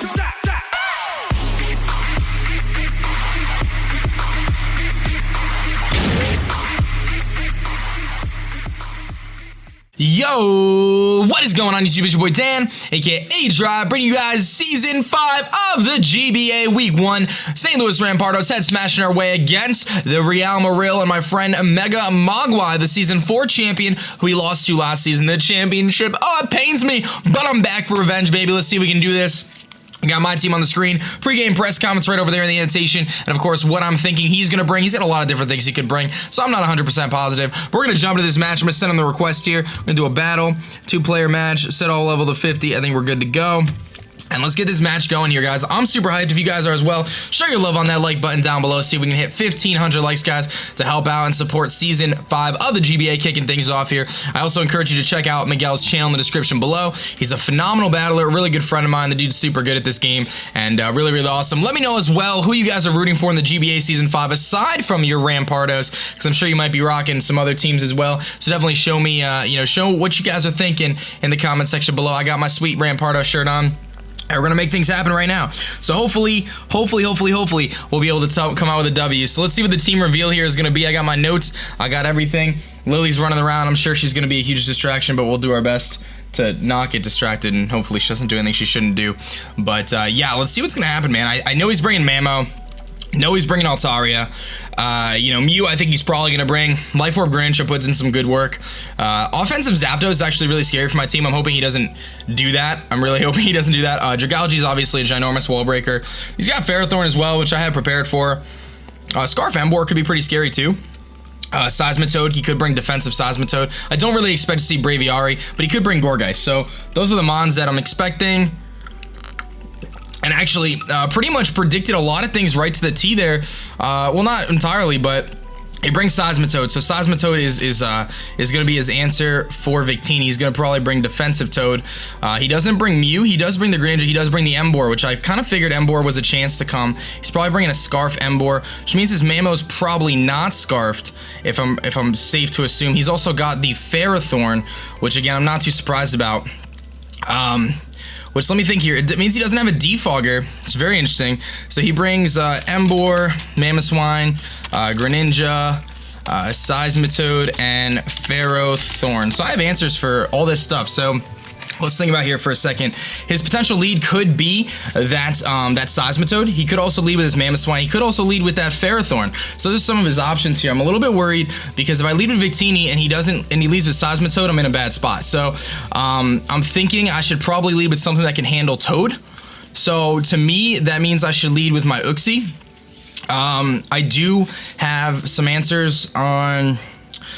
Yo, what is going on YouTube? It's your boy Dan, aka aDrive, bringing you guys Season 5 of the GBA Week 1 StL Rampardos head smashing our way against the Marill and my friend Mega Altaria, the Season 4 champion who we lost to last season, the championship. Oh, it pains me, but I'm back for revenge, baby. Let's see if we can do this. I got my team on the screen, pre-game press comments right over there in the annotation, and of course what I'm thinking he's going to bring. He's got a lot of different things he could bring, so I'm not 100% positive. But we're going to jump into this match. I'm going to send him the request here. We're going to do a battle, 2-player match, set all level to 50. I think we're good to go. And let's get this match going here, guys. I'm super hyped if you guys are as well. Show your love on that like button down below. See if we can hit 1,500 likes, guys, to help out and support Season 5 of the GBA, kicking things off here. I also encourage you to check out Miguel's channel in the description below. He's a phenomenal battler, a really good friend of mine. The dude's super good at this game and really, really awesome. Let me know as well who you guys are rooting for in the GBA Season 5 aside from your Rampardos, because I'm sure you might be rocking some other teams as well. So definitely show me, show what you guys are thinking in the comment section below. I got my sweet Rampardos shirt on. We're going to make things happen right now. So hopefully, we'll be able to come out with a W. So let's see what the team reveal here is going to be. I got my notes. I got everything. Lily's running around. I'm sure she's going to be a huge distraction, but we'll do our best to not get distracted, and hopefully she doesn't do anything she shouldn't do. But yeah, let's see what's going to happen, man. I know he's bringing Mamo. No, he's bringing Altaria. Mew, I think he's probably going to bring. Life Orb Greninja puts in some good work. Offensive Zapdos is actually really scary for my team. I'm hoping he doesn't do that. I'm really hoping he doesn't do that. Dragalge is obviously a ginormous wall breaker. He's got Ferrothorn as well, which I had prepared for. Scarf Emboar could be pretty scary too. Seismitoad, he could bring defensive Seismitoad. I don't really expect to see Braviary, but he could bring Gourgeist. So those are the mons that I'm expecting. And actually, pretty much predicted a lot of things right to the T there. Well, not entirely, but he brings Seismitoad. So Seismitoad is going to be his answer for Victini. He's going to probably bring defensive Toad. He doesn't bring Mew. He does bring the Greninja. He does bring the Emboar, which I kind of figured Emboar was a chance to come. He's probably bringing a Scarf Emboar, which means his Mamo's probably not Scarfed, if I'm safe to assume. He's also got the Ferrothorn, which again I'm not too surprised about. Which, let me think here, it means he doesn't have a Defogger. It's very interesting. So he brings Emboar, Mamoswine, Greninja, Seismitoad, and Ferrothorn. So I have answers for all this stuff. So let's think about here for a second. His potential lead could be that Seismitoad. He could also lead with his Mamoswine. He could also lead with that Ferrothorn. So there's some of his options here. I'm a little bit worried because if I lead with Victini and he leads with Seismitoad, I'm in a bad spot. So I'm thinking I should probably lead with something that can handle Toad. So to me, that means I should lead with my Uxie. I do have some answers on...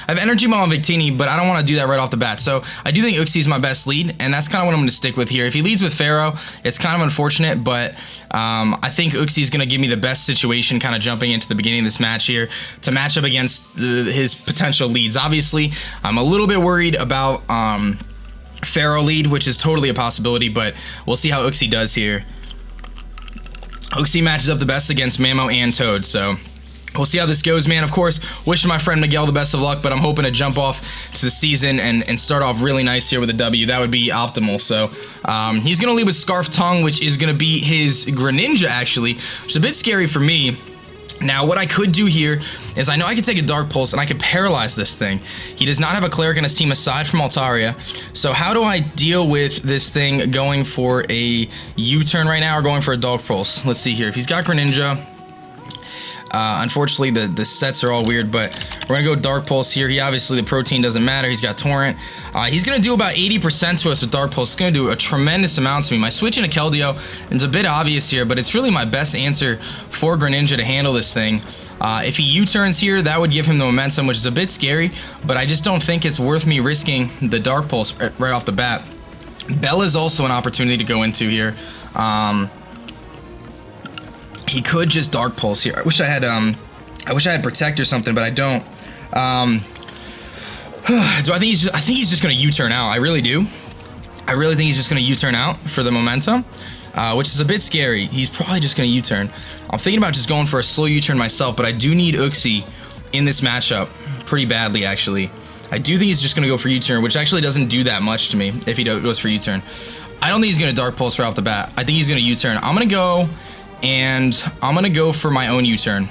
I have Energy Ball on Victini, but I don't want to do that right off the bat. So I do think Uxie is my best lead, and that's kind of what I'm going to stick with here. If he leads with Pharaoh, it's kind of unfortunate, but I think Uxie is going to give me the best situation kind of jumping into the beginning of this match here to match up against his potential leads. Obviously, I'm a little bit worried about Pharaoh lead, which is totally a possibility, but we'll see how Uxie does here. Uxie matches up the best against Mamo and Toad, so... we'll see how this goes, man. Of course, wishing my friend Miguel the best of luck, but I'm hoping to jump off to the season and start off really nice here with a W. That would be optimal. So he's going to lead with Scarf Tongue, which is going to be his Greninja, actually, which is a bit scary for me. Now, what I could do here is I know I could take a Dark Pulse and I could paralyze this thing. He does not have a Cleric in his team aside from Altaria. So how do I deal with this thing going for a U-turn right now or going for a Dark Pulse? Let's see here. If he's got Greninja... unfortunately, the sets are all weird, but we're going to go Dark Pulse here. He obviously, the protein doesn't matter. He's got Torrent. He's going to do about 80% to us with Dark Pulse. It's going to do a tremendous amount to me. My switch into Keldeo is a bit obvious here, but it's really my best answer for Greninja to handle this thing. If he U-turns here, that would give him the momentum, which is a bit scary, but I just don't think it's worth me risking the Dark Pulse right off the bat. Bell is also an opportunity to go into here. He could just Dark Pulse here. I wish I had Protect or something, but I don't. Do I think he's just gonna U-turn out? I really do. I really think he's just gonna U-turn out for the momentum, which is a bit scary. He's probably just gonna U-turn. I'm thinking about just going for a slow U-turn myself, but I do need Uxie in this matchup pretty badly, actually. I do think he's just gonna go for U-turn, which actually doesn't do that much to me if he goes for U-turn. I don't think he's gonna Dark Pulse right off the bat. I think he's gonna U-turn. I'm gonna go, and I'm gonna go for my own U-turn.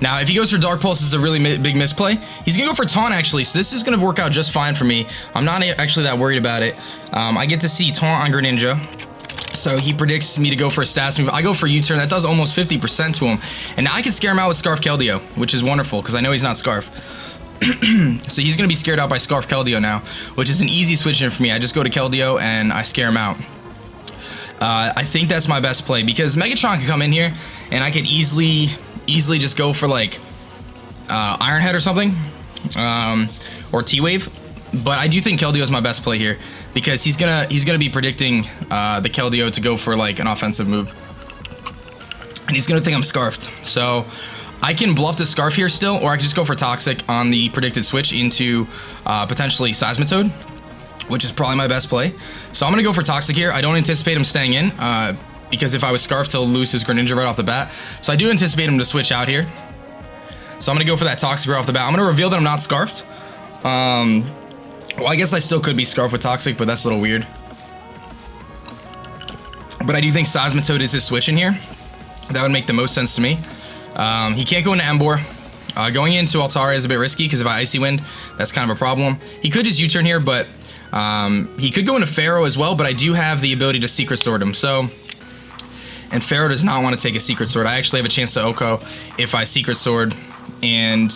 Now, if he goes for Dark Pulse, this is a really big misplay. He's gonna go for Taunt, actually, so this is gonna work out just fine for me. I'm not actually that worried about it. I get to see Taunt on Greninja, so he predicts me to go for a stats move. I go for U-turn. That does almost 50% to him, and now I can scare him out with Scarf Keldeo, which is wonderful, because I know he's not Scarf. So he's gonna be scared out by Scarf Keldeo now, which is an easy switch in for me. I just go to Keldeo, and I scare him out. I think that's my best play, because Megatron can come in here, and I could easily just go for like Iron Head or something, or T-Wave. But I do think Keldeo is my best play here, because he's gonna be predicting the Keldeo to go for like an offensive move, and he's gonna think I'm Scarfed. So I can bluff the Scarf here still, or I can just go for Toxic on the predicted switch into potentially Seismitoad, which is probably my best play. So I'm gonna go for Toxic here. I don't anticipate him staying in, because if I was Scarfed, he'll lose his Greninja right off the bat. So I do anticipate him to switch out here. So I'm gonna go for that Toxic right off the bat. I'm gonna reveal that I'm not Scarfed. Well, I guess I still could be Scarfed with Toxic, but that's a little weird. But I do think Seismitoad is his switch in here. That would make the most sense to me. He can't go into Emboar. Going into Altaria is a bit risky, because if I Icy Wind, that's kind of a problem. He could just U-turn here, but he could go into Pharaoh as well, but I do have the ability to Secret Sword him. So, and Pharaoh does not want to take a Secret Sword. I actually have a chance to Oko if I Secret Sword, and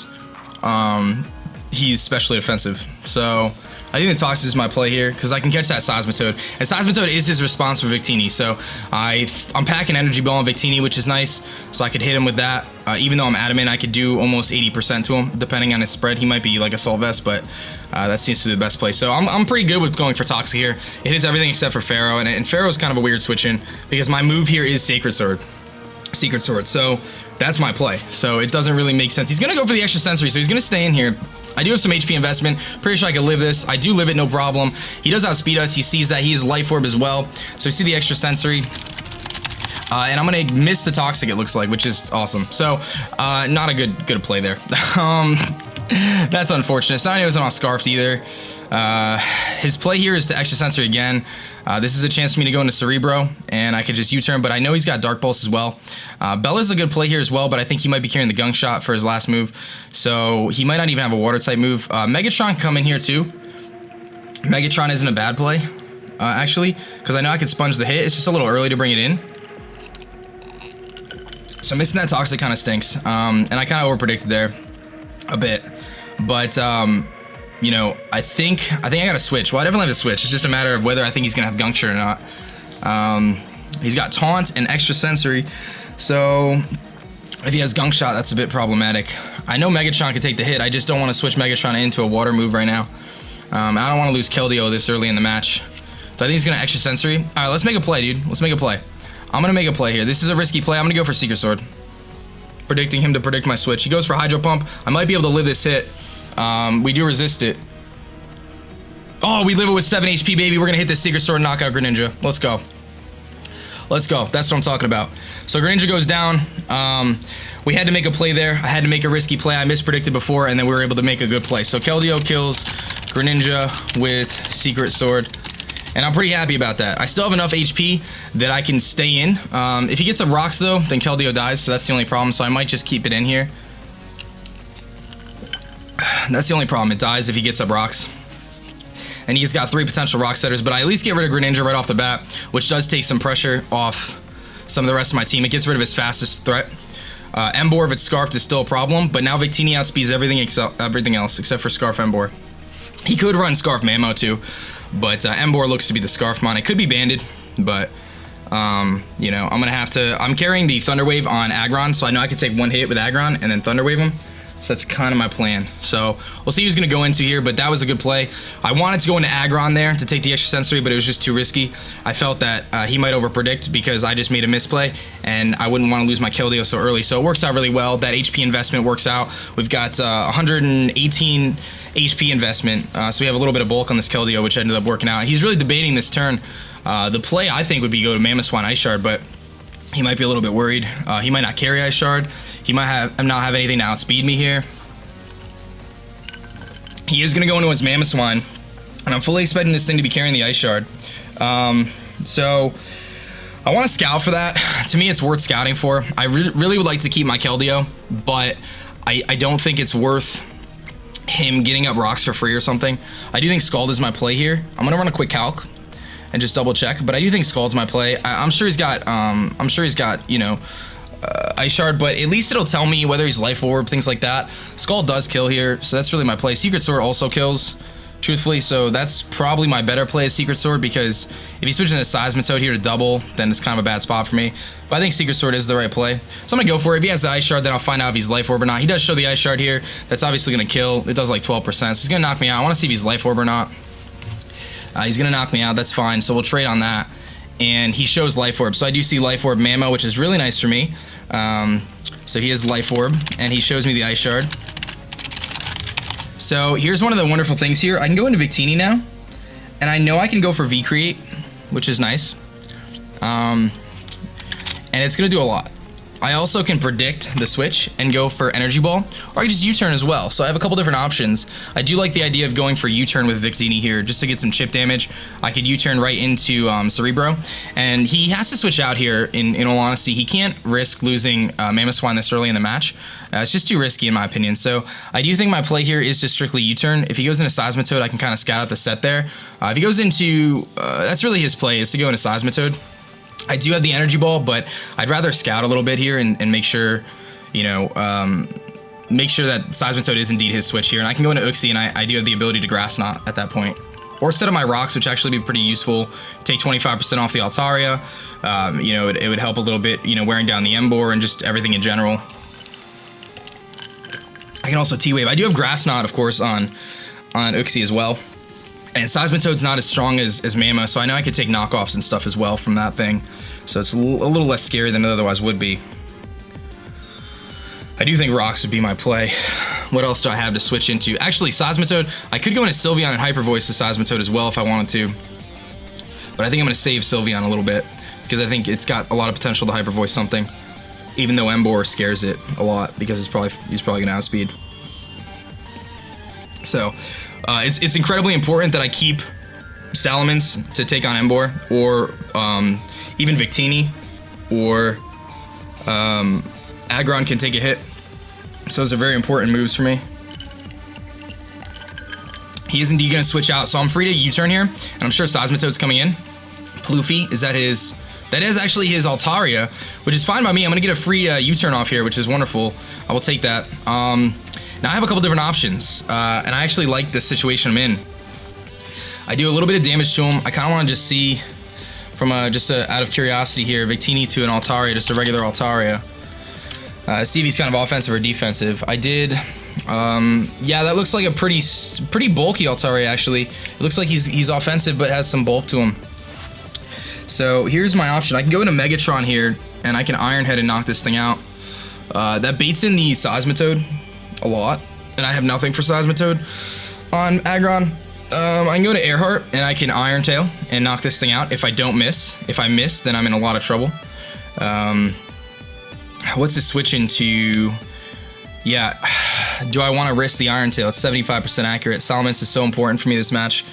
he's specially defensive. So I think the Toxic is my play here, because I can catch that Seismitoad. And Seismitoad is his response for Victini, so I'm packing Energy Ball on Victini, which is nice, so I could hit him with that. Even though I'm adamant, I could do almost 80% to him, depending on his spread. He might be like Assault Vest, but that seems to be the best play. So I'm pretty good with going for Toxic here. It hits everything except for Pharaoh, and Pharaoh's kind of a weird switch in, because my move here is Secret Sword. So that's my play. So it doesn't really make sense. He's going to go for the extra sensory, so he's going to stay in here. I do have some HP investment. Pretty sure I can live this. I do live it, no problem. He does outspeed us. He sees that. He is Life Orb as well. So we see the extra sensory. And I'm going to miss the Toxic, it looks like, which is awesome. So, not a good play there. That's unfortunate. So I know he's not Scarfed either. His play here is to extra sensory again. This is a chance for me to go into Cerebro, and I could just U-turn, but I know he's got Dark Pulse as well. Bella's a good play here as well, but I think he might be carrying the Gunk Shot for his last move, so he might not even have a Water-type move. Megatron can come in here too. Megatron isn't a bad play, actually, because I know I can sponge the hit. It's just a little early to bring it in. So missing that Toxic kind of stinks, and I kind of overpredicted there a bit, but you know, I think I gotta switch. Well, I definitely have to switch. It's just a matter of whether I think he's gonna have Gunk Shot or not. He's got Taunt and extra sensory, so if he has Gunk Shot, that's a bit problematic. I know Megatron can take the hit. I just don't want to switch Megatron into a water move right now. I don't want to lose Keldeo this early in the match, so I think he's gonna extra sensory. All right, let's make a play, dude. Let's make a play. I'm gonna make a play here. This is a risky play. I'm gonna go for Secret Sword, predicting him to predict my switch. He goes for Hydro Pump. I might be able to live this hit. We do resist it. Oh, we live it with 7 HP, baby. We're gonna hit this Secret Sword and knock out Greninja. Let's go. Let's go. That's what I'm talking about. So Greninja goes down. We had to make a play there. I had to make a risky play. I mispredicted before, and then we were able to make a good play. So Keldeo kills Greninja with Secret Sword, and I'm pretty happy about that. I still have enough HP that I can stay in. If he gets some rocks, though, then Keldeo dies, so that's the only problem. So I might just keep it in here. That's the only problem. It dies if he gets up rocks. And he's got 3 potential rock setters, but I at least get rid of Greninja right off the bat, which does take some pressure off some of the rest of my team. It gets rid of his fastest threat. Emboar, if it's Scarfed, is still a problem, but now Victini outspeeds everything else except for Scarf Emboar. He could run Scarf Mamo too, but Emboar looks to be the Scarf mon. It could be Banded, but you know, I'm carrying the Thunder Wave on Aggron, so I know I can take one hit with Aggron and then Thunder Wave him. So that's kind of my plan. So we'll see who's going to go into here, but that was a good play. I wanted to go into Aggron there to take the extra sensory, but it was just too risky. I felt that he might overpredict because I just made a misplay, and I wouldn't want to lose my Keldeo so early. So it works out really well. That HP investment works out. We've got 118 HP investment, so we have a little bit of bulk on this Keldeo, which ended up working out. He's really debating this turn. The play, I think, would be go to Mamoswine Ice Shard, but he might be a little bit worried. He might not carry Ice Shard. He might not have anything to outspeed me here. He is going to go into his Mamoswine, and I'm fully expecting this thing to be carrying the Ice Shard. So I want to scout for that. To me, it's worth scouting for. I really would like to keep my Keldeo, but I don't think it's worth him getting up rocks for free or something. I do think Scald is my play here. I'm gonna run a quick calc and just double check, but I do think Scald's my play. I'm sure he's got you know, Ice Shard, but at least it'll tell me whether he's Life Orb, things like that. Scald does kill here, so that's really my play. Secret Sword also kills, truthfully, so that's probably my better play as Secret Sword, because if he switches into Seismitoad here to double, then it's kind of a bad spot for me. But I think Secret Sword is the right play. So I'm gonna go for it. If he has the Ice Shard, then I'll find out if he's Life Orb or not. He does show the Ice Shard here. That's obviously gonna kill. It does like 12%, so he's gonna knock me out. I wanna see if he's Life Orb or not. He's gonna knock me out, that's fine. So we'll trade on that. And he shows Life Orb. So I do see Life Orb Mamo, which is really nice for me. So he is Life Orb, and he shows me the Ice Shard. So here's one of the wonderful things here. I can go into Victini now, and I know I can go for V-Create, which is nice. And it's gonna do a lot. I also can predict the switch and go for Energy Ball, or I can just U-turn as well. So I have a couple different options. I do like the idea of going for U-turn with Victini here, just to get some chip damage. I could U-turn right into Cerebro, and he has to switch out here. In all honesty, he can't risk losing Mamoswine this early in the match. It's just too risky in my opinion. So I do think my play here is just strictly U-turn. If he goes into Seismitoad, I can kind of scout out the set there. If he goes into, that's really his play, is to go into Seismitoad. I do have the Energy Ball, but I'd rather scout a little bit here and make sure, you know, make sure that Seismitoad is indeed his switch here. And I can go into Uxie, and I do have the ability to Grass Knot at that point. Or set up my rocks, which actually be pretty useful. Take 25% off the Altaria. You know, it would help a little bit, you know, wearing down the Emboar and just everything in general. I can also T-Wave. I do have Grass Knot, of course, on Uxie as well. And Seismitoad's not as strong as Mamo, so I know I could take knockoffs and stuff as well from that thing. So it's a little less scary than it otherwise would be. I do think Rocks would be my play. What else do I have to switch into? Actually, Seismitoad, I could go into Sylveon and Hyper Voice to Seismitoad as well if I wanted to. But I think I'm going to save Sylveon a little bit, because I think it's got a lot of potential to Hyper Voice something. Even though Emboar scares it a lot, because he's probably going to outspeed. So it's incredibly important that I keep Salamence to take on Emboar, or even Victini, or Aggron can take a hit. So those are very important moves for me. He is indeed going to switch out, so I'm free to U-turn here, and I'm sure Seismitoad's coming in. Ploofy, is that his... That is actually his Altaria, which is fine by me. I'm going to get a free U-turn off here, which is wonderful. I will take that. Now I have a couple different options, and I actually like the situation I'm in. I do a little bit of damage to him. I kind of want to just see, from just out of curiosity here, Victini to an Altaria, just a regular Altaria. See if he's kind of offensive or defensive. I did, yeah, that looks like a pretty bulky Altaria actually. It looks like he's offensive but has some bulk to him. So here's my option. I can go into Megatron here, and I can Iron Head and knock this thing out. That baits in the Seismitoad a lot, and I have nothing for Seismitoad on Aggron. I can go to Earhart, and I can Iron Tail and knock this thing out if I don't miss. If I miss, then I'm in a lot of trouble. What's the switch into? Yeah, do I want to risk the Iron Tail? It's 75% accurate. Salamence is so important for me this match.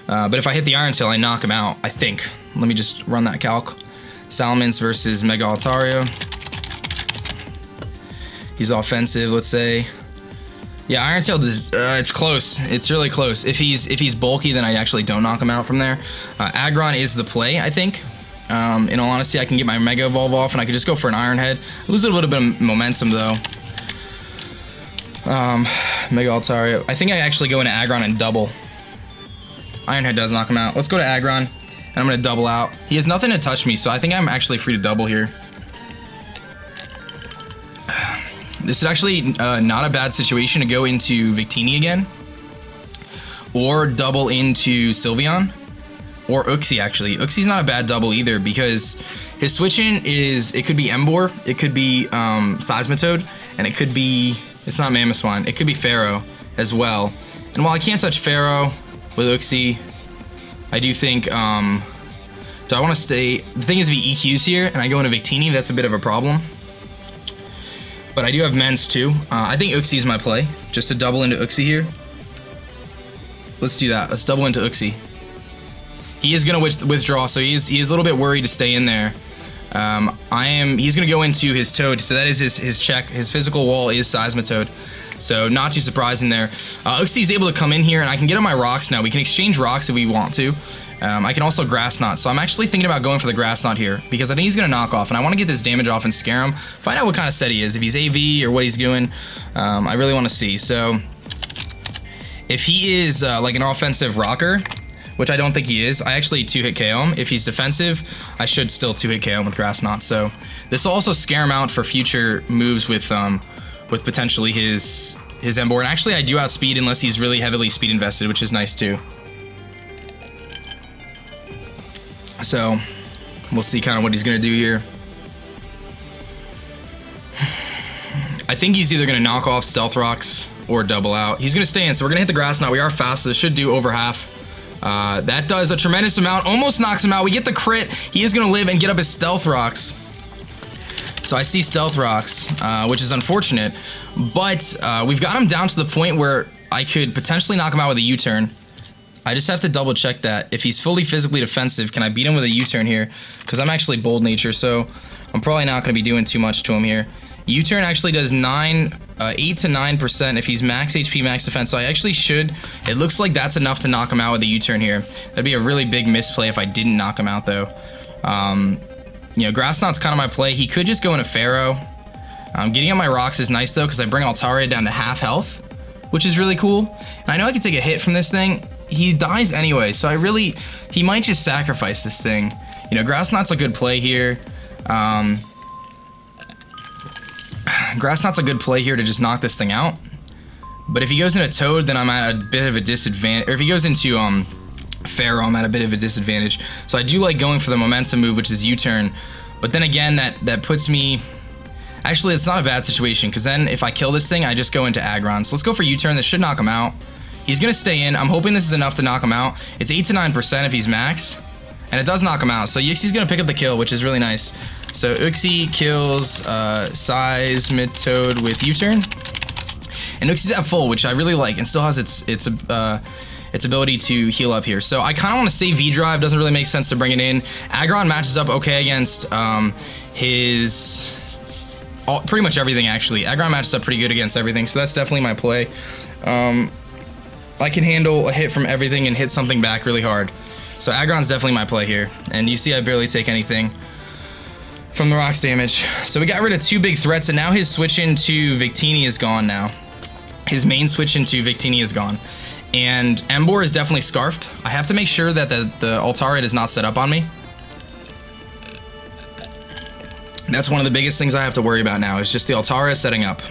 But if I hit the Iron Tail, I knock him out, I think. Let me just run that calc. Salamence versus Mega Altaria. He's offensive, let's say. Yeah, Iron Tail, it's close. It's really close. If he's bulky, then I actually don't knock him out from there. Aggron is the play, I think. In all honesty, I can get my Mega Evolve off, and I could just go for an Iron Head. Lose a little bit of momentum, though. Mega Altaria. I think I actually go into Aggron and double. Iron Head does knock him out. Let's go to Aggron, and I'm going to double out. He has nothing to touch me, so I think I'm actually free to double here. This is actually not a bad situation to go into Victini again, or double into Sylveon, or Uxie actually. Uxie's not a bad double either, because his switch-in is, it could be Emboar, it could be Seismitoad, and it could be, it's not Mamoswine, it could be Pharaoh as well. And while I can't touch Pharaoh with Uxie, I do think, do I want to stay, the thing is if he EQs here, and I go into Victini, that's a bit of a problem. But I do have Mens too. I think Uxie is my play, just to double into Uxie here. Let's do that. Let's double into Uxie. He is going to withdraw, so he is a little bit worried to stay in there. He's going to go into his Toad, so that is his check. His physical wall is Seismitoad, so not too surprising there. Uxie is able to come in here, and I can get on my rocks now. We can exchange rocks if we want to. I can also Grass Knot, so I'm actually thinking about going for the Grass Knot here, because I think he's going to knock off, and I want to get this damage off and scare him, find out what kind of set he is, if he's AV or what he's doing. I really want to see. So if he is like an offensive rocker, which I don't think he is, I actually 2-hit KO him. If he's defensive, I should still 2-hit KO him with Grass Knot. So this will also scare him out for future moves with potentially his Emboar. And actually I do outspeed unless he's really heavily speed invested, which is nice too. So we'll see kind of what he's gonna do here. I think he's either gonna knock off Stealth Rocks or double out. He's gonna stay in, so we're gonna hit the Grass Knot. We are fast, so this should do over half. That does a tremendous amount, almost knocks him out. We get the crit. He is gonna live and get up his Stealth Rocks. So I see Stealth Rocks, which is unfortunate, but we've got him down to the point where I could potentially knock him out with a U-turn. I just have to double check that. If he's fully physically defensive, can I beat him with a U-turn here? Because I'm actually Bold Nature, so I'm probably not gonna be doing too much to him here. U-turn actually does 8 to 9% if he's max HP, max defense, so I actually should. It looks like that's enough to knock him out with a U-turn here. That'd be a really big misplay if I didn't knock him out, though. You know, Grass Knot's kind of my play. He could just go into Pharaoh. Getting on my rocks is nice, though, because I bring Altaria down to half health, which is really cool. And I know I can take a hit from this thing. He dies anyway, so he might just sacrifice this thing. You know, Grass Knot's a good play here. Grass Knot's a good play here to just knock this thing out. But if he goes into Toad, then I'm at a bit of a disadvantage. Or if he goes into Pharaoh, I'm at a bit of a disadvantage. So I do like going for the momentum move, which is U-turn. But then again, that puts me... Actually, it's not a bad situation, because then if I kill this thing, I just go into Aggron. So let's go for U-turn. This should knock him out. He's going to stay in. I'm hoping this is enough to knock him out. It's 8 to 9% if he's max. And it does knock him out. So Uxie's going to pick up the kill, which is really nice. So Uxie kills Seismitoad with U-turn. And Uxie's at full, which I really like, and still has its ability to heal up here. So I kind of want to save vDrive. Doesn't really make sense to bring it in. Aggron matches up okay against pretty much everything, actually. Aggron matches up pretty good against everything, so that's definitely my play. I can handle a hit from everything and hit something back really hard. So Aggron's definitely my play here. And you see I barely take anything from the rocks damage. So we got rid of 2 big threats, and now his switch into Victini is gone now. His main switch into Victini is gone. And Emboar is definitely scarfed. I have to make sure that the Altaria does not set up on me. That's one of the biggest things I have to worry about now, is just the Altaria setting up.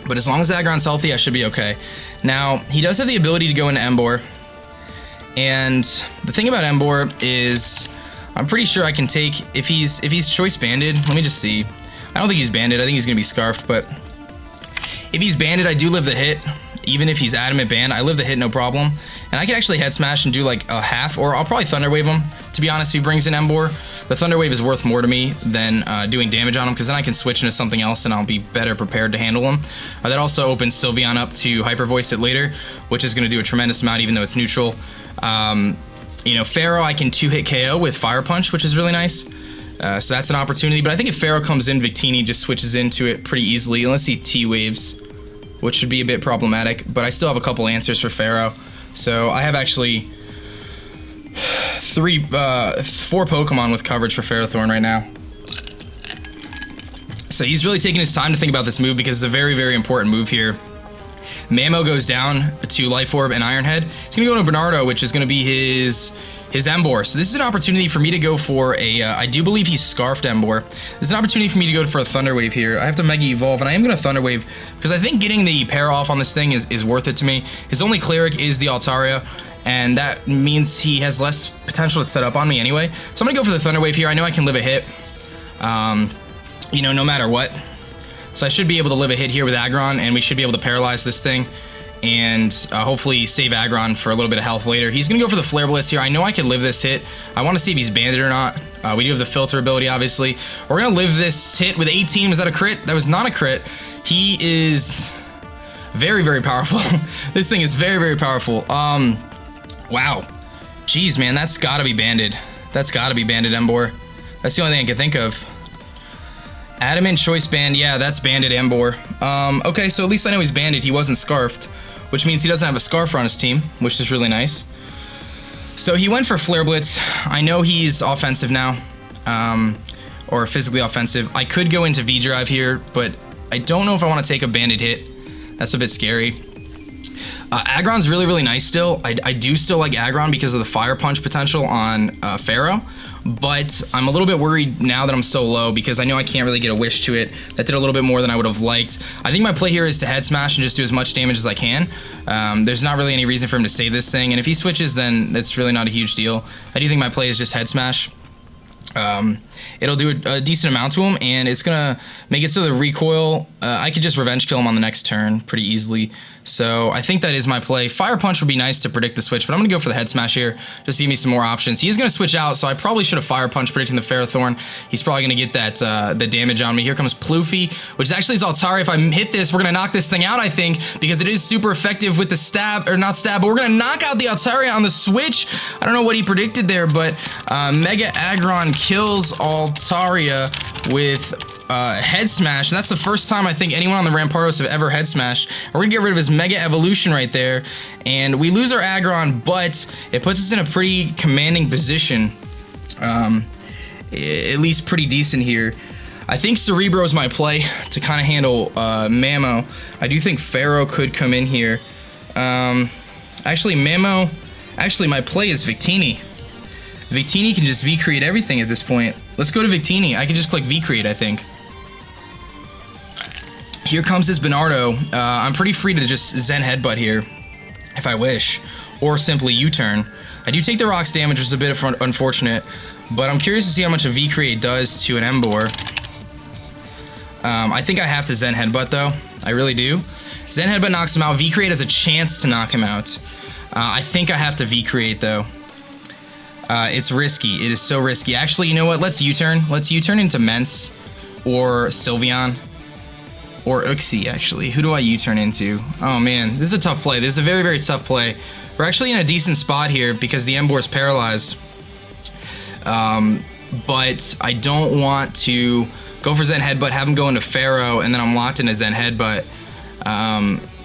But as long as Aggron's healthy, I should be okay. Now, he does have the ability to go into Emboar. And the thing about Emboar is, I'm pretty sure I can take, if he's choice banded, let me just see. I don't think he's banded, I think he's gonna be scarfed, but if he's banded, I do live the hit. Even if he's adamant banned, I live the hit no problem. And I can actually head smash and do like a half, or I'll probably Thunder Wave him. To be honest, if he brings in Emboar, the Thunder Wave is worth more to me than doing damage on him, because then I can switch into something else and I'll be better prepared to handle him. That also opens Sylveon up to Hyper Voice it later, which is going to do a tremendous amount even though it's neutral. You know, Pharaoh I can 2-hit KO with Fire Punch, which is really nice. So that's an opportunity, but I think if Pharaoh comes in, Victini just switches into it pretty easily, unless he T-Waves, which should be a bit problematic, but I still have a couple answers for Pharaoh. So I have actually 4 Pokemon with coverage for Ferrothorn right now. So he's really taking his time to think about this move, because it's a very, very important move here. Mamo goes down to Life Orb and Iron Head. He's going to go to Bernardo, which is going to be his Emboar. So this is an opportunity for me to go for a, I do believe he's Scarfed Emboar. This is an opportunity for me to go for a Thunder Wave here. I have to Mega Evolve, and I am going to Thunder Wave, because I think getting the pair off on this thing is worth it to me. His only Cleric is the Altaria, and that means he has less potential to set up on me anyway. So I'm going to go for the Thunder Wave here. I know I can live a hit, you know, no matter what. So I should be able to live a hit here with Aggron, and we should be able to paralyze this thing, and hopefully save Aggron for a little bit of health later. He's going to go for the Flare Blitz here. I know I can live this hit. I want to see if he's banded or not. We do have the filter ability, obviously. We're going to live this hit with 18. Was that a crit? That was not a crit. He is very, very powerful. This thing is very, very powerful. Wow. Jeez, man, that's gotta be banded. That's gotta be banded, Embor. That's the only thing I can think of. Adamant choice band, yeah, that's banded Embor. Okay, so at least I know he's banded. He wasn't scarfed, which means he doesn't have a scarf on his team, which is really nice. So he went for Flare Blitz. I know he's offensive now, or physically offensive. I could go into vDrive here, but I don't know if I want to take a banded hit. That's a bit scary. Aggron's really, really nice still. I do still like Aggron because of the Fire Punch potential on Pharaoh, but I'm a little bit worried now that I'm so low because I know I can't really get a wish to it. That did a little bit more than I would have liked. I think my play here is to head smash and just do as much damage as I can. There's not really any reason for him to save this thing, and if he switches, then that's really not a huge deal. I do think my play is just head smash. It'll do a decent amount to him, and it's gonna make it so the recoil, I could just revenge kill him on the next turn pretty easily. So I think that is my play. Fire Punch would be nice to predict the switch, but I'm gonna go for the head smash here, just to give me some more options. He is gonna switch out, so I probably should have Fire Punch predicting the Ferrothorn. He's probably gonna get that the damage on me. Here comes Ploofy, which is actually his Altaria. If I hit this, we're gonna knock this thing out, I think, because it is super effective with the stab, or not stab, but we're gonna knock out the Altaria on the switch. I don't know what he predicted there, but Mega Aggron kills Altaria with head smash, and that's the first time I think anyone on the Rampardos have ever head smashed. We're gonna get rid of his Mega Evolution right there, and we lose our Aggron, but it puts us in a pretty commanding position, at least pretty decent here. I think Cerebro is my play to kind of handle Mamo. I do think Pharaoh could come in here. Actually, my play is Victini. Victini can just V-create everything at this point. Let's go to Victini. I can just click V-create, I think. Here comes his Bernardo. I'm pretty free to just Zen Headbutt here, if I wish, or simply U-turn. I do take the rocks damage, which is a bit unfortunate, but I'm curious to see how much a V-create does to an Embor. I think I have to Zen Headbutt, though. I really do. Zen Headbutt knocks him out. V-create has a chance to knock him out. I think I have to V-create, though. It's risky. It is so risky. Actually, you know what? Let's U-turn. Let's U-turn into Mence or Sylveon or Uxie, actually. Who do I U-turn into? Oh, man. This is a tough play. This is a very, very tough play. We're actually in a decent spot here because the Embor is paralyzed. But I don't want to go for Zen Headbutt, have him go into Pharaoh, and then I'm locked into Zen Headbutt.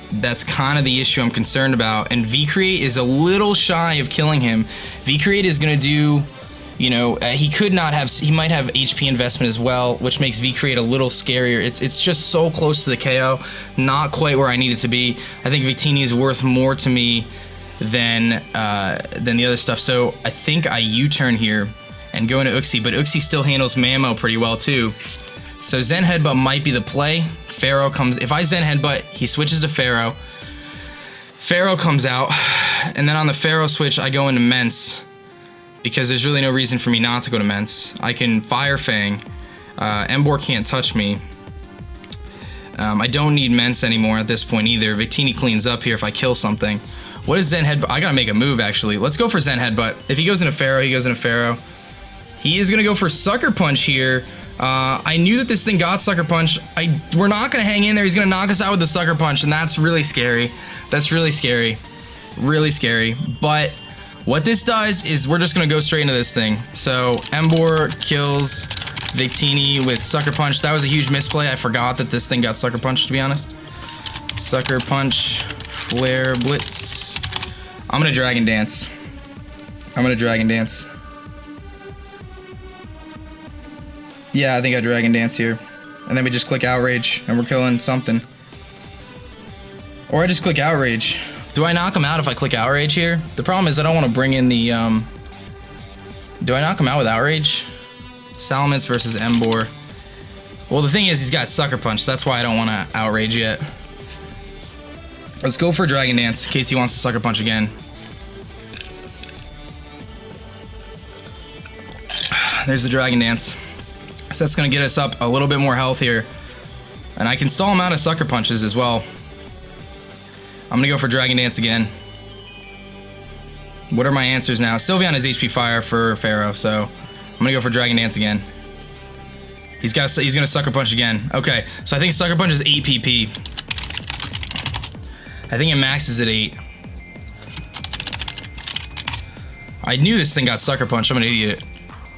That's kind of the issue I'm concerned about. And V-create is a little shy of killing him. V-create is going to do, you know, he might have HP investment as well, which makes V-create a little scarier. It's just so close to the KO, not quite where I need it to be. I think Victini is worth more to me than the other stuff. So I think I U-turn here and go into Uxie, but Uxie still handles Mamo pretty well too. So Zen Headbutt might be the play. Pharaoh comes, if I Zen Headbutt, he switches to Pharaoh. Pharaoh comes out, and then on the Pharaoh switch, I go into Mence, because there's really no reason for me not to go to Mence. I can Fire Fang. Embor can't touch me. I don't need Mence anymore at this point either. Victini cleans up here if I kill something. What is Zen Headbutt? I gotta make a move, actually. Let's go for Zen Headbutt. If he goes into Pharaoh, he goes into Pharaoh. He is gonna go for Sucker Punch here. I knew that this thing got Sucker Punch. We're not gonna hang in there. He's gonna knock us out with the Sucker Punch, and that's really scary. That's really scary. Really scary. But what this does is we're just gonna go straight into this thing. So Embor kills Victini with Sucker Punch. That was a huge misplay. I forgot that this thing got Sucker Punch, to be honest. Sucker Punch, Flare Blitz. I'm gonna Dragon Dance. Yeah, I think I Dragon Dance here. And then we just click Outrage, and we're killing something. Or I just click Outrage. Do I knock him out if I click Outrage here? The problem is I don't want to bring in the, Do I knock him out with Outrage? Salamence versus Embor. Well, the thing is, he's got Sucker Punch, so that's why I don't want to Outrage yet. Let's go for Dragon Dance, in case he wants to Sucker Punch again. There's the Dragon Dance. So that's going to get us up a little bit more health here. And I can stall him out of Sucker Punches as well. I'm going to go for Dragon Dance again. What are my answers now? Sylveon has HP Fire for Pharaoh, so I'm going to go for Dragon Dance again. He's going to Sucker Punch again. Okay, so I think Sucker Punch is 8 PP. I think it maxes at 8. I knew this thing got Sucker Punch. I'm an idiot.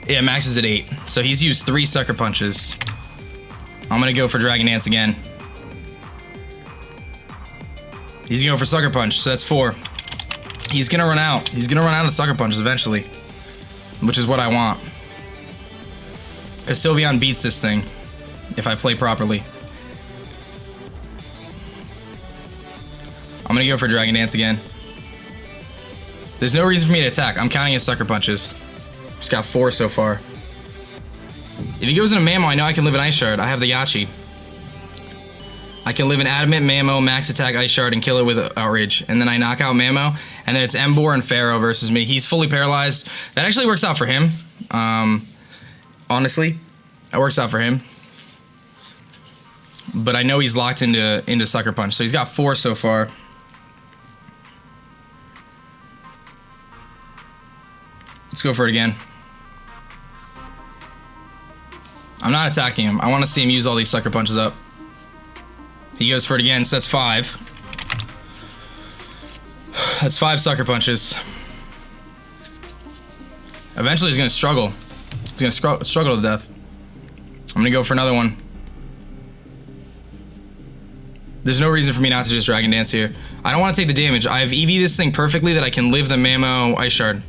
Yeah, Max is at 8. So he's used 3 Sucker Punches. I'm gonna go for Dragon Dance again. He's gonna go for Sucker Punch, so that's 4. He's gonna run out. He's gonna run out of Sucker Punches eventually. Which is what I want. Because Sylveon beats this thing. If I play properly. I'm gonna go for Dragon Dance again. There's no reason for me to attack. I'm counting his Sucker Punches. Just got 4 so far. If he goes into Mamo, I know I can live an Ice Shard. I have the Yachi. I can live an Adamant, Mamo, Max Attack, Ice Shard, and kill it with Outrage. And then I knock out Mamo, and then it's Emboar and Pharaoh versus me. He's fully paralyzed. That actually works out for him. Honestly, that works out for him. But I know he's locked into Sucker Punch. So he's got 4 so far. Let's go for it again. I'm not attacking him. I want to see him use all these Sucker Punches up. He goes for it again, so that's 5. That's 5 Sucker Punches. Eventually he's going to struggle. He's going to struggle to death. I'm going to go for another one. There's no reason for me not to just Dragon Dance here. I don't want to take the damage. I've EV this thing perfectly that I can live the Mamo Ice Shard.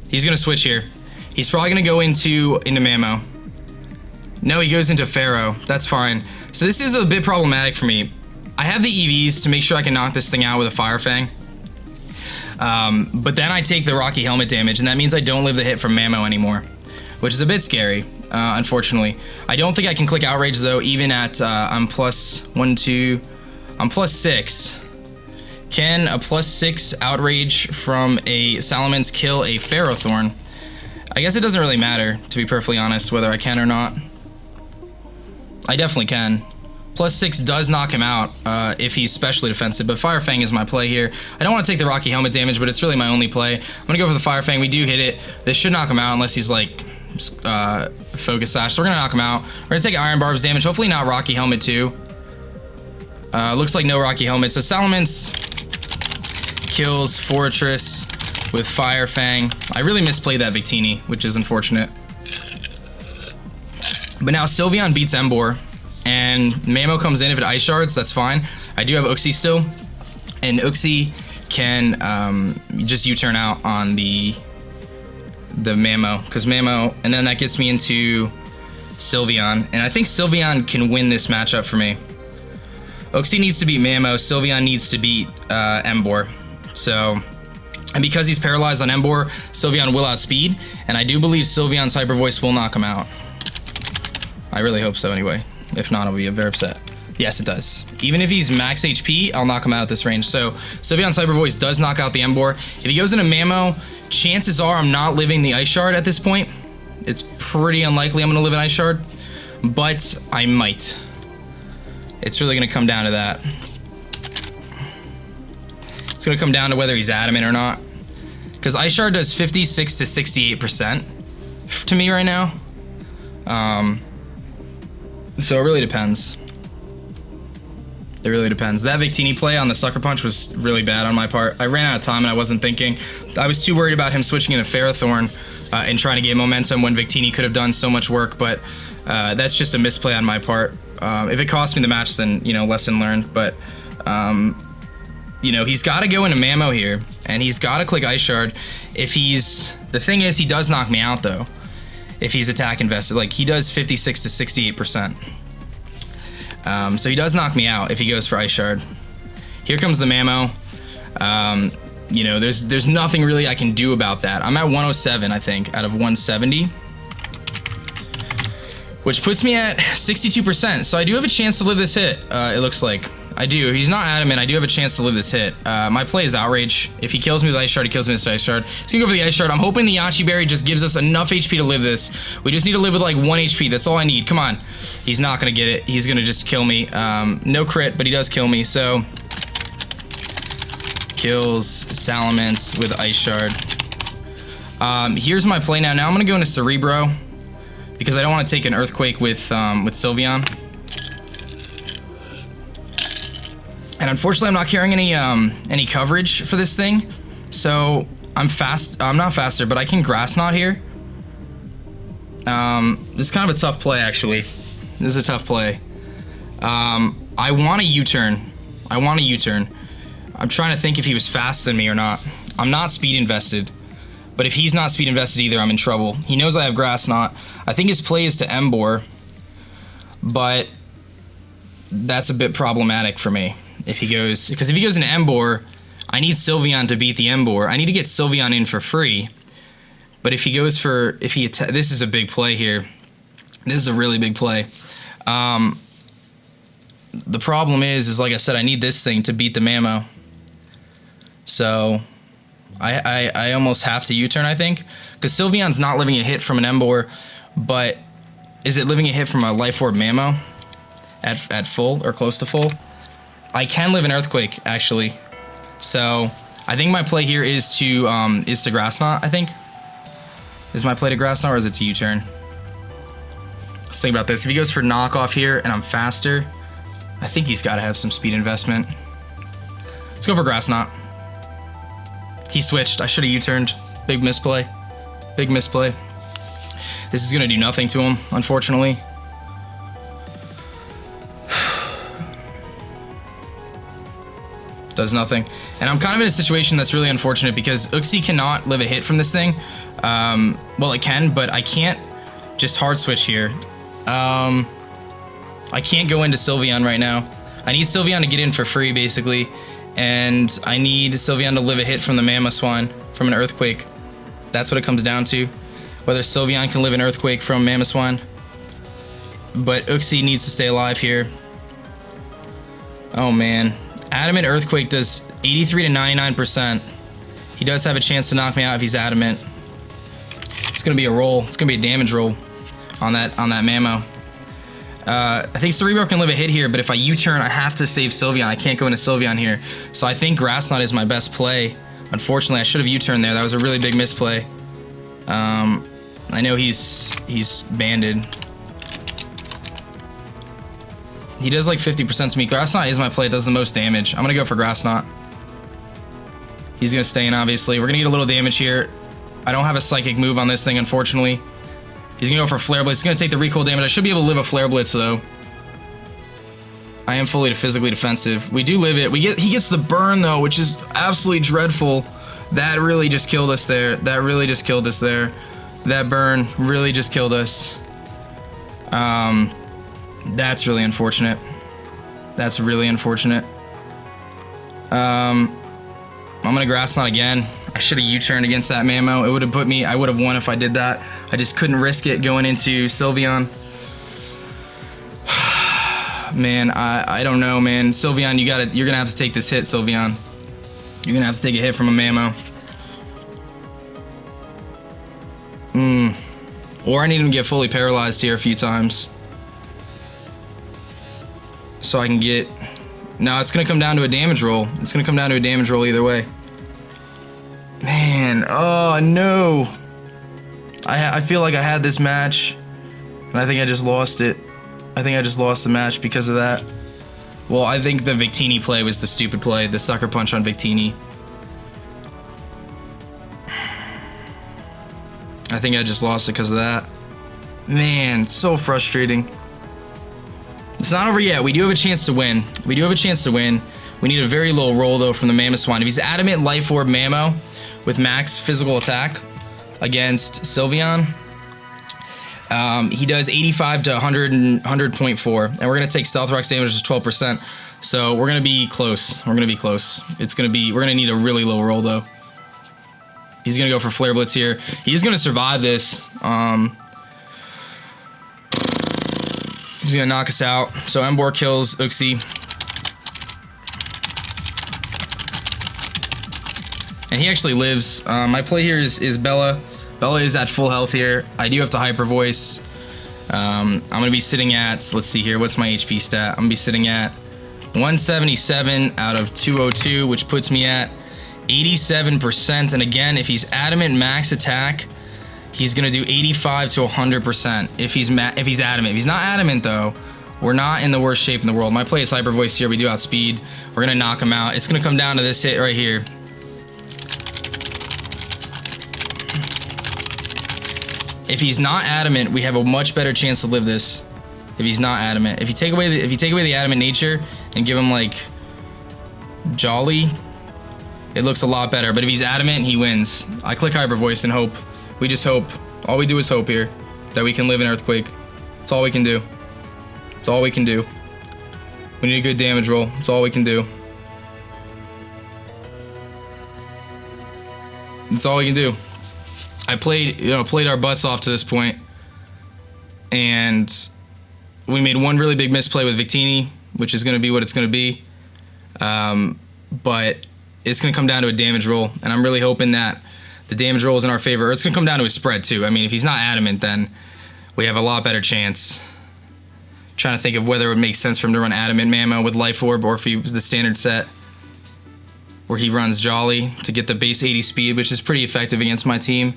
He's going to switch here. He's probably going to go into Mamo. No, he goes into Pharaoh. That's fine. So this is a bit problematic for me. I have the EVs to make sure I can knock this thing out with a Fire Fang. But then I take the Rocky Helmet damage, and that means I don't live the hit from Mamo anymore, which is a bit scary, unfortunately. I don't think I can click Outrage, though, even at I'm plus 1, 2... I'm plus 6. Can a plus 6 Outrage from a Salamence kill a Ferrothorn? I guess it doesn't really matter, to be perfectly honest, whether I can or not. I definitely can. Plus 6 does knock him out if he's specially defensive, but Fire Fang is my play here. I don't want to take the Rocky Helmet damage, but it's really my only play. I'm going to go for the Fire Fang. We do hit it. This should knock him out unless he's like Focus Sash. So we're going to knock him out. We're going to take Iron Barbs damage. Hopefully not Rocky Helmet too. Looks like no Rocky Helmet. So Salamence kills Fortress with Fire Fang. I really misplayed that Victini, which is unfortunate. But now Sylveon beats Emboar, and Mamo comes in if it Ice Shards, that's fine. I do have Uxie still, and Uxie can just U-turn out on the Mamo, because Mamo, and then that gets me into Sylveon, and I think Sylveon can win this matchup for me. Uxie needs to beat Mamo, Sylveon needs to beat Emboar. So, and because he's paralyzed on Emboar, Sylveon will outspeed, and I do believe Sylveon's Hyper Voice will knock him out. I really hope so anyway. If not, I'll be very upset. Yes, it does. Even if he's max HP, I'll knock him out at this range. So, Sylveon's Hyper Voice does knock out the Emboar. If he goes into Mamo, chances are I'm not living the Ice Shard at this point. It's pretty unlikely I'm going to live an Ice Shard, but I might. It's really going to come down to that. It's going to come down to whether he's Adamant or not. Because Ice Shard does 56 to 68% to me right now. So it really depends. It really depends. That Victini play on the Sucker Punch was really bad on my part. I ran out of time and I wasn't thinking. I was too worried about him switching into Ferrothorn and trying to get momentum when Victini could have done so much work, but that's just a misplay on my part. If it cost me the match, then, you know, lesson learned, but, you know, he's got to go into Mamo here, and he's got to click Ice Shard. If he's... The thing is, he does knock me out, though. If he's attack invested, like he does 56 to 68%. So he does knock me out if he goes for Ice Shard. Here comes the Mamo. You know, there's nothing really I can do about that. I'm at 107, I think, out of 170. Which puts me at 62%. So I do have a chance to live this hit, it looks like. I do. He's not Adamant. I do have a chance to live this hit. My play is Outrage. If he kills me with Ice Shard, he kills me with Ice Shard. He's gonna go for the Ice Shard. I'm hoping the Yachi Berry just gives us enough HP to live this. We just need to live with like 1 HP. That's all I need. Come on. He's not gonna get it. He's gonna just kill me. No crit, but he does kill me. So kills Salamence with Ice Shard. Here's my play now. Now I'm gonna go into Cerebro because I don't want to take an Earthquake with Sylveon. And unfortunately, I'm not carrying any coverage for this thing, so I'm fast. I'm not faster, but I can grass knot here. This is kind of a tough play, actually. This is a tough play. I want a U-turn. I want a U-turn. I'm trying to think if he was faster than me or not. I'm not speed invested. But if he's not speed invested either, I'm in trouble. He knows I have grass knot. I think his play is to Embor. But that's a bit problematic for me. If he goes... Because if he goes into Embor, I need Sylveon to beat the Embor. I need to get Sylveon in for free. But if he goes for... This is a big play here. This is a really big play. The problem is like I said, I need this thing to beat the Mamo. So... I almost have to U-turn, I think, because Sylveon's not living a hit from an Embor, but is it living a hit from a Life Orb Mamo at full or close to full? I can live an Earthquake, actually. So I think my play here is to Grass Knot, I think. Is my play to Grass Knot or is it to U-turn? Let's think about this. If he goes for knockoff here and I'm faster, I think he's got to have some speed investment. Let's go for Grass Knot. He switched. I should have U-turned. Big misplay. Big misplay. This is going to do nothing to him, unfortunately. Does nothing. And I'm kind of in a situation that's really unfortunate because Uxie cannot live a hit from this thing. Well, it can, but I can't just hard switch here. I can't go into Sylveon right now. I need Sylveon to get in for free, basically. And I need Sylveon to live a hit from the Mamoswine, from an Earthquake. That's what it comes down to. Whether Sylveon can live an Earthquake from Mamoswine. But Uxie needs to stay alive here. Oh man. Adamant Earthquake does 83 to 99%. He does have a chance to knock me out if he's Adamant. It's gonna be a roll. It's gonna be a damage roll on that Mamo. I think Cerebro can live a hit here, but if I U-turn, I have to save Sylveon. I can't go into Sylveon here. So I think Grass Knot is my best play. Unfortunately, I should have U-turned there. That was a really big misplay. I know he's banded. He does like 50% to me. Grass Knot is my play. It does the most damage. I'm going to go for Grass Knot. He's going to stay in, obviously. We're going to get a little damage here. I don't have a Psychic move on this thing, unfortunately. He's going to go for Flare Blitz. He's going to take the recoil damage. I should be able to live a Flare Blitz, though. I am fully physically defensive. We do live it. He gets the burn, though, which is absolutely dreadful. That really just killed us there. That really just killed us there. That burn really just killed us. That's really unfortunate. That's really unfortunate. I'm going to Grass Knot again. I should have U-turned against that Mamo. It would have put me... I would have won if I did that. I just couldn't risk it going into Sylveon. Man, I don't know, man. Sylveon, you're gonna have to take this hit, Sylveon. You're gonna have to take a hit from a Mamo. Or I need him to get fully paralyzed here a few times. So I can get... No, it's gonna come down to a damage roll. It's gonna come down to a damage roll either way. Man, oh no. I feel like I had this match, and I think I just lost it. I think I just lost the match because of that. Well, I think the Victini play was the stupid play, the sucker punch on Victini. I think I just lost it because of that. Man, so frustrating. It's not over yet. We do have a chance to win. We do have a chance to win. We need a very low roll, though, from the Mamoswine. If he's Adamant Life Orb Mamo with max physical attack against Sylveon, he does 85 to 100.4, and we're gonna take Stealth Rock's damage to 12%. So we're gonna be close. We're gonna be close. We're gonna need a really low roll though. He's gonna go for Flare Blitz here. He's gonna survive this. He's gonna knock us out. So Embor kills Uxie. And he actually lives. My play here is Bella. Bella is at full health here. I do have to Hyper Voice. I'm gonna be sitting at, let's see here, what's my HP stat? I'm gonna be sitting at 177 out of 202, which puts me at 87%. And again, if he's Adamant max attack, he's gonna do 85 to 100%. If he's Adamant. If he's not Adamant though, we're not in the worst shape in the world. My play is Hyper Voice here. We do outspeed. We're gonna knock him out. It's gonna come down to this hit right here. If he's not adamant, we have a much better chance to live this. If he's not adamant. If you take away the adamant nature and give him like jolly, it looks a lot better. But if he's adamant, he wins. I click hyper voice and hope. We just hope. All we do is hope here that we can live in Earthquake. That's all we can do. That's all we can do. We need a good damage roll. That's all we can do. That's all we can do. I played our butts off to this point, and we made one really big misplay with Victini, which is going to be what it's going to be. But it's going to come down to a damage roll, and I'm really hoping that the damage roll is in our favor. Or it's going to come down to a spread too. I mean, if he's not adamant, then we have a lot better chance. Trying to think of whether it would make sense for him to run adamant Mamo with Life Orb, or if he was the standard set where he runs Jolly to get the base 80 speed, which is pretty effective against my team.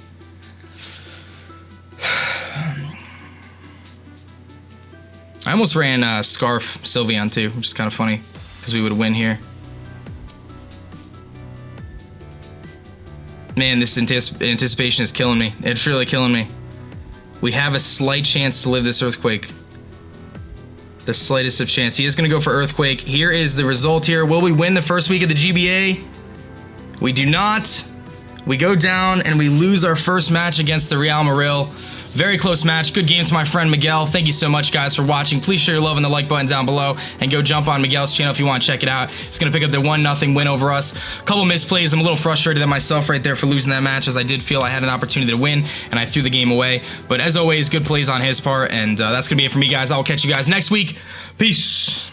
I almost ran Scarf Sylveon too, which is kind of funny because we would win here. Man, this anticipation is killing me. It's really killing me. We have a slight chance to live this Earthquake. The slightest of chance. He is going to go for Earthquake. Here is the result here. Will we win the first week of the GBA? We do not. We go down and we lose our first match against the Real Marill. Very close match. Good game to my friend Miguel. Thank you so much, guys, for watching. Please show your love in the like button down below and go jump on Miguel's channel if you want to check it out. He's going to pick up the 1-0 win over us. A couple misplays. I'm a little frustrated at myself right there for losing that match, as I did feel I had an opportunity to win and I threw the game away. But as always, good plays on his part, and that's going to be it for me, guys. I'll catch you guys next week. Peace.